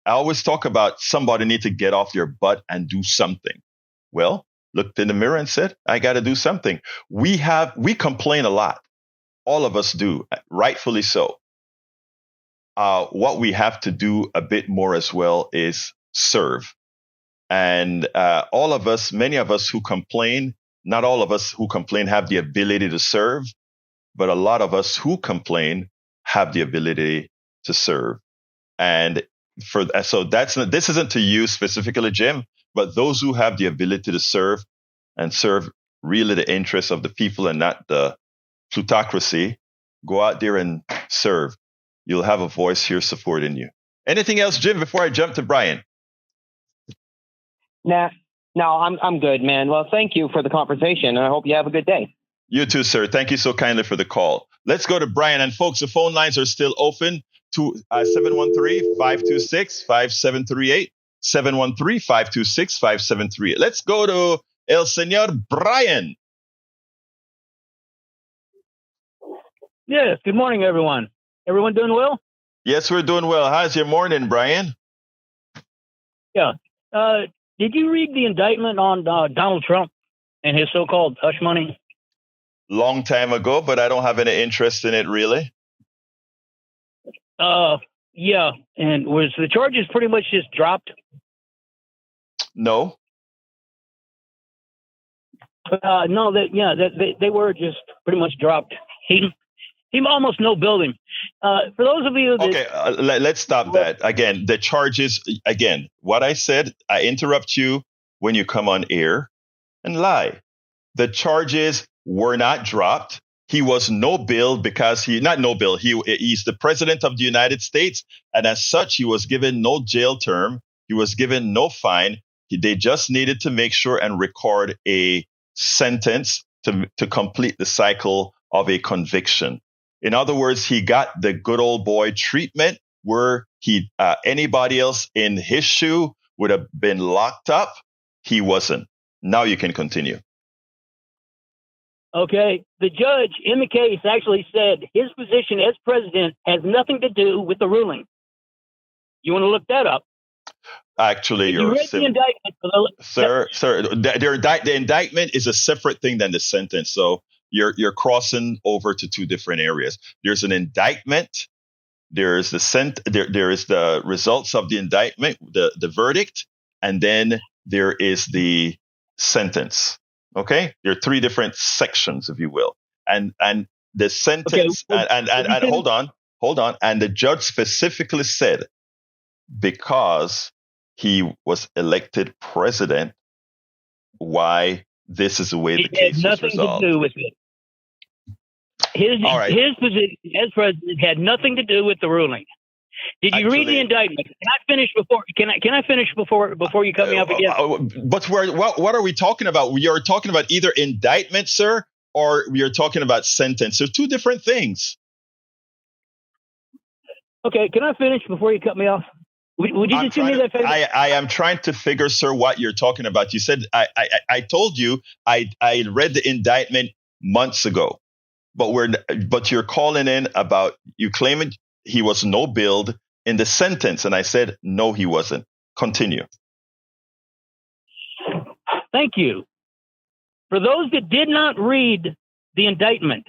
[SPEAKER 1] I always talk about somebody need to get off your butt and do something. Well, looked in the mirror and said, I got to do something. We complain a lot. All of us do, rightfully so. What we have to do a bit more as well is serve. And all of us, many of us who complain, not all of us who complain have the ability to serve, but a lot of us who complain have the ability to serve. And this isn't to you specifically, Jim, but those who have the ability to serve and serve really the interests of the people and not the plutocracy, go out there and serve. You'll have a voice here supporting you. Anything else, Jim, before I jump to Brian?
[SPEAKER 6] Nah, no, I'm good, man. Well, thank you for the conversation, and I hope you have a good day.
[SPEAKER 1] You too, sir. Thank you so kindly for the call. Let's go to Brian. And folks, the phone lines are still open to 713-526-5738, 713-526-5738. Let's go to El Senor Brian.
[SPEAKER 7] Yes, good morning, everyone. Everyone doing well?
[SPEAKER 1] Yes, we're doing well. How's your morning, Brian?
[SPEAKER 7] Yeah. Did you read the indictment on Donald Trump and his so-called hush money?
[SPEAKER 1] Long time ago, but I don't have any interest in it, really.
[SPEAKER 7] Yeah. And was the charges pretty much just dropped?
[SPEAKER 1] No.
[SPEAKER 7] No, they were just pretty much dropped. He almost no-billed him. For those of you that...
[SPEAKER 1] Okay, let's stop that. Again, the charges, what I said, I interrupt you when you come on air and lie. The charges were not dropped. He was no-billed because he's the president of the United States. And as such, he was given no jail term. He was given no fine. They just needed to make sure and record a sentence to complete the cycle of a conviction. In other words, he got the good old boy treatment where anybody else in his shoe would have been locked up. He wasn't. Now you can continue.
[SPEAKER 7] Okay. The judge in the case actually said his position as president has nothing to do with the ruling. You want to look that up?
[SPEAKER 1] Actually,
[SPEAKER 7] you read the indictment.
[SPEAKER 1] Sir, the indictment is a separate thing than the sentence. So you're crossing over to two different areas. There's an indictment. There is the results of the indictment, the verdict, and then there is the sentence. Okay, there are three different sections, if you will, and the sentence. Okay. And hold on, and the judge specifically said because he was elected president, why this is the way the case was resolved.
[SPEAKER 7] Nothing to do with it. His position as president had nothing to do with the ruling. Did you read the indictment? Can I finish before you cut me off again?
[SPEAKER 1] But what are we talking about? We are talking about either indictment, sir, or we are talking about sentence. They're two different things.
[SPEAKER 7] Okay, can I finish before you cut me off? Would you just do me that favor?
[SPEAKER 1] I am trying to figure, sir, what you're talking about. You said I told you I read the indictment months ago, but you're calling in about you claiming he was no billed in the sentence, and I said no, he wasn't. Continue.
[SPEAKER 7] Thank you. For those that did not read the indictment,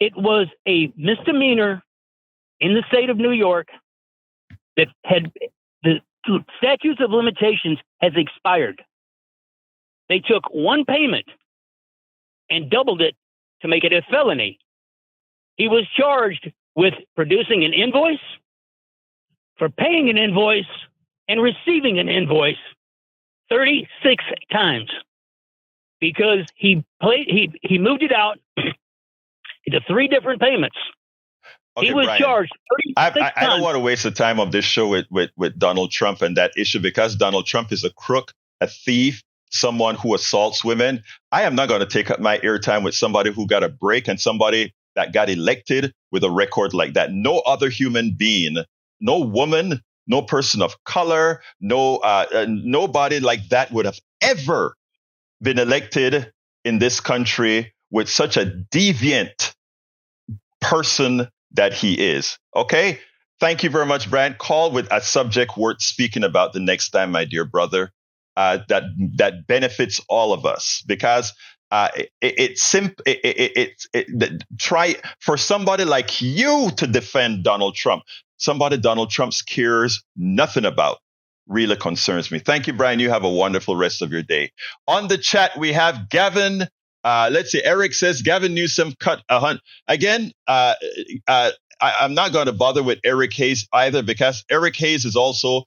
[SPEAKER 7] it was a misdemeanor in the state of New York that had the statutes of limitations has expired. They took one payment and doubled it to make it a felony. He was charged with producing an invoice, for paying an invoice, and receiving an invoice 36 times because he moved it out into three different payments.
[SPEAKER 1] Okay,
[SPEAKER 7] he was
[SPEAKER 1] Brian,
[SPEAKER 7] charged 36 times.
[SPEAKER 1] I don't want to waste the time of this show with Donald Trump and that issue because Donald Trump is a crook, a thief, someone who assaults women. I am not going to take up my airtime with somebody who got a break and somebody that got elected with a record like that. No other human being, no woman, no person of color, nobody like that would have ever been elected in this country with such a deviant person that he is. Okay? Thank you very much, Brian. Call with a subject worth speaking about the next time, my dear brother. That benefits all of us because try for somebody like you to defend Donald Trump, somebody Donald Trump cares nothing about. Really concerns me. Thank you, Brian. You have a wonderful rest of your day. On the chat, we have Gavin. Let's see. Eric says Gavin Newsom cut a hunt again. I'm not going to bother with Eric Hayes either because Eric Hayes is also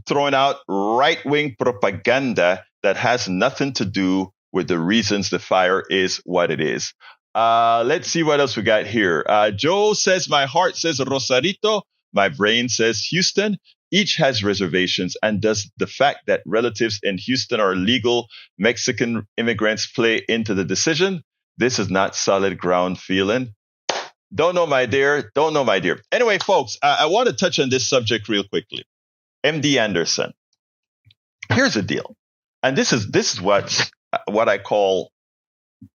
[SPEAKER 1] throwing out right-wing propaganda that has nothing to do with the reasons the fire is what it is. Let's see what else we got here. Joe says, my heart says Rosarito. My brain says Houston. Each has reservations. And does the fact that relatives in Houston are legal Mexican immigrants play into the decision? This is not solid ground feeling. Don't know, my dear. Don't know, my dear. Anyway, folks, I want to touch on this subject real quickly. MD Anderson. Here's the deal. And this is what I call,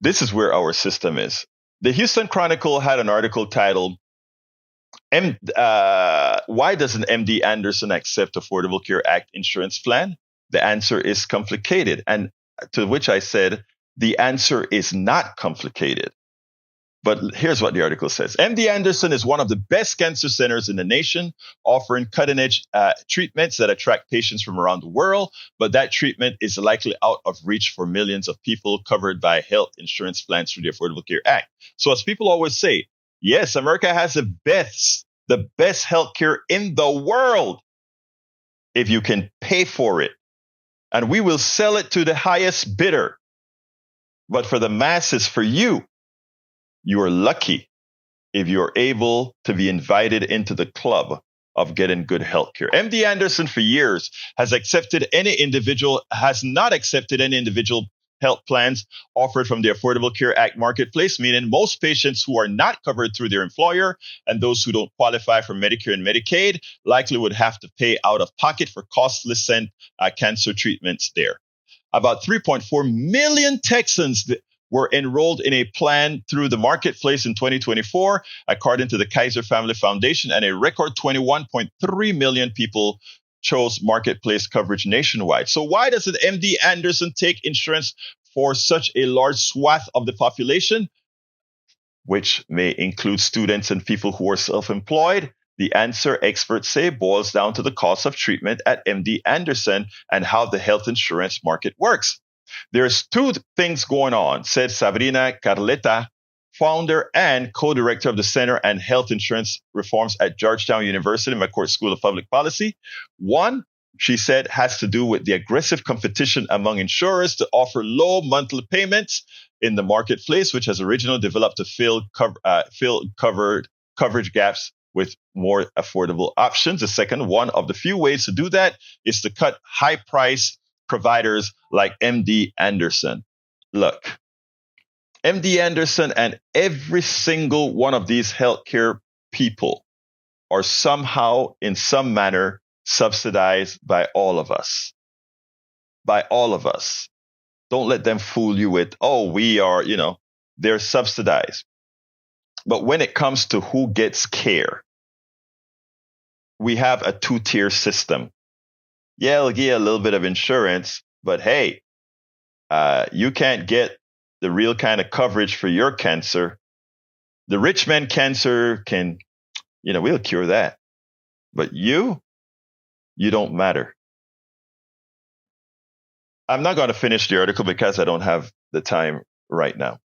[SPEAKER 1] this is where our system is. The Houston Chronicle had an article titled, why doesn't MD Anderson accept Affordable Care Act insurance plan? The answer is complicated. And to which I said, the answer is not complicated. But here's what the article says. MD Anderson is one of the best cancer centers in the nation, offering cutting-edge treatments that attract patients from around the world. But that treatment is likely out of reach for millions of people covered by health insurance plans through the Affordable Care Act. So as people always say, yes, America has the best healthcare in the world if you can pay for it. And we will sell it to the highest bidder. But for the masses, for you, you are lucky if you're able to be invited into the club of getting good health care. MD Anderson for years has not accepted any individual health plans offered from the Affordable Care Act marketplace, meaning most patients who are not covered through their employer and those who don't qualify for Medicare and Medicaid likely would have to pay out of pocket for costless cancer treatments there. About 3.4 million Texans were enrolled in a plan through the marketplace in 2024, according to the Kaiser Family Foundation, and a record 21.3 million people chose marketplace coverage nationwide. So why doesn't MD Anderson take insurance for such a large swath of the population, which may include students and people who are self-employed? The answer, experts say, boils down to the cost of treatment at MD Anderson and how the health insurance market works. There's two things going on, said Sabrina Carleta, founder and co-director of the Center on Health Insurance Reforms at Georgetown University McCourt School of Public Policy. One, she said, has to do with the aggressive competition among insurers to offer low monthly payments in the marketplace, which has originally developed to fill coverage gaps with more affordable options. The second, one of the few ways to do that is to cut high price providers like MD Anderson. Look, MD Anderson and every single one of these healthcare people are somehow, in some manner, subsidized by all of us. By all of us. Don't let them fool you with, oh, we are, they're subsidized. But when it comes to who gets care, we have a two-tier system. Yeah, it'll give you a little bit of insurance, but hey, you can't get the real kind of coverage for your cancer. The rich man cancer can, we'll cure that. But you don't matter. I'm not going to finish the article because I don't have the time right now.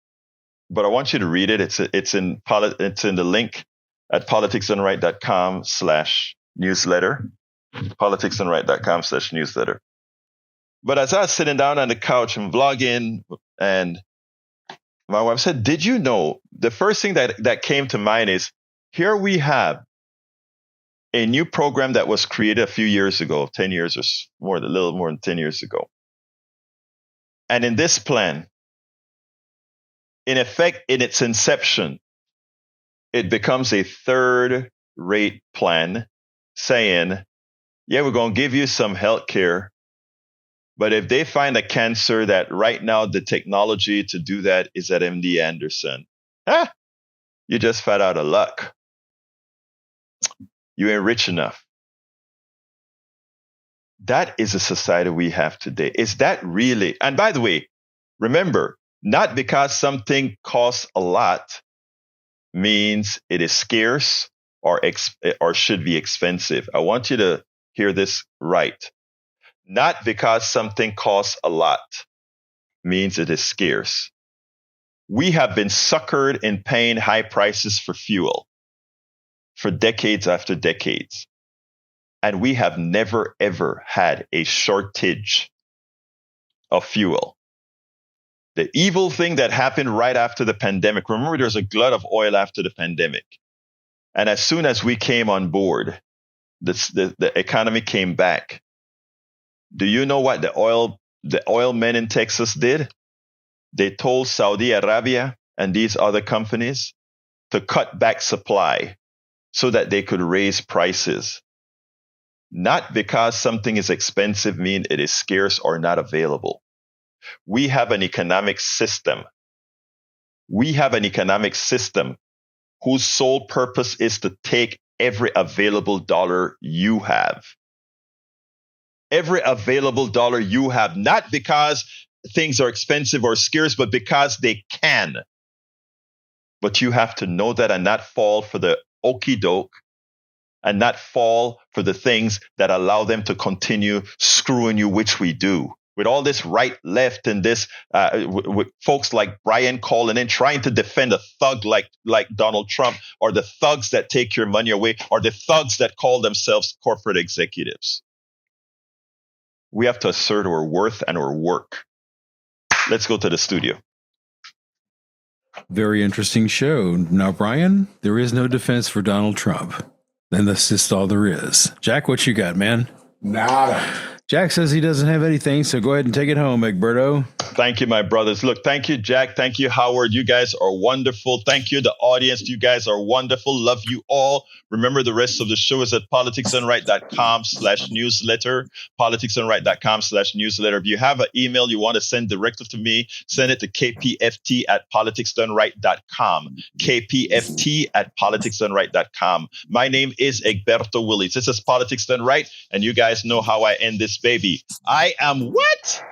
[SPEAKER 1] But I want you to read it. It's in the link at politicsdoneright.com/newsletter. politicsdoneright.com/newsletter. But as I was sitting down on the couch and vlogging, and my wife said, did you know? The first thing that came to mind is, here we have a new program that was created a few years ago, 10 years or more, a little more than 10 years ago. And in this plan, in effect, in its inception, it becomes a third-rate plan saying, yeah, we're going to give you some health care, but if they find a cancer that right now the technology to do that is at MD Anderson, you just fat out of luck. You ain't rich enough. That is a society we have today. Is that really? And by the way, remember, not because something costs a lot means it is scarce or should be expensive. I want you to hear this right. Not because something costs a lot means it is scarce. We have been suckered in paying high prices for fuel for decades after decades. And we have never, ever had a shortage of fuel. The evil thing that happened right after the pandemic, remember there's a glut of oil after the pandemic. And as soon as we came on board, the economy came back. Do you know what the oil men in Texas did? They told Saudi Arabia and these other companies to cut back supply so that they could raise prices. Not because something is expensive mean it is scarce or not available. We have an economic system. We have an economic system whose sole purpose is to take every available dollar you have. Every available dollar you have, not because things are expensive or scarce, but because they can. But you have to know that and not fall for the okie doke and not fall for the things that allow them to continue screwing you, which we do. With all this right, left, and this, with folks like Brian calling in, trying to defend a thug like Donald Trump, or the thugs that take your money away, or the thugs that call themselves corporate executives. We have to assert our worth and our work. Let's go to the studio.
[SPEAKER 3] Very interesting show. Now, Brian, there is no defense for Donald Trump. And that's just all there is. Jack, what you got, man?
[SPEAKER 2] Nada.
[SPEAKER 3] Jack says he doesn't have anything, so go ahead and take it home, Egberto.
[SPEAKER 1] Thank you, my brothers. Look, thank you, Jack. Thank you, Howard. You guys are wonderful. Thank you, the audience. You guys are wonderful. Love you all. Remember, the rest of the show is at politicsdoneright.com/newsletter. politicsdoneright.com/newsletter. If you have an email you want to send directly to me, send it to kpft@politicsdoneright.com. kpft@politicsdoneright.com. My name is Egberto Willies. This is Politics Done Right, and you guys know how I end this baby. I am what?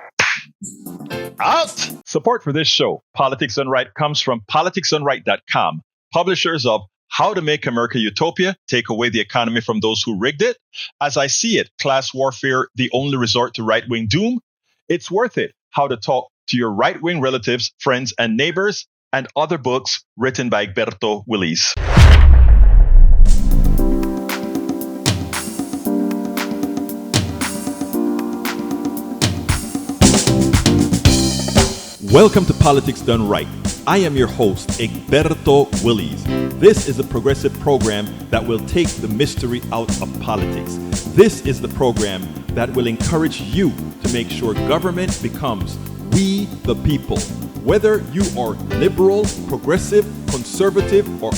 [SPEAKER 1] Out. Support for this show, Politics Done Right, comes from politicsdoneright.com, publishers of How to Make America Utopia, Take Away the Economy from Those Who Rigged It. As I See It, Class Warfare, The Only Resort to Right-Wing Doom. It's Worth It, How to Talk to Your Right-Wing Relatives, Friends, and Neighbors, and other books written by Egberto Willies.
[SPEAKER 8] Welcome to Politics Done Right. I am your host, Egberto Willies. This is a progressive program that will take the mystery out of politics. This is the program that will encourage you to make sure government becomes we the people. Whether you are liberal, progressive, conservative, or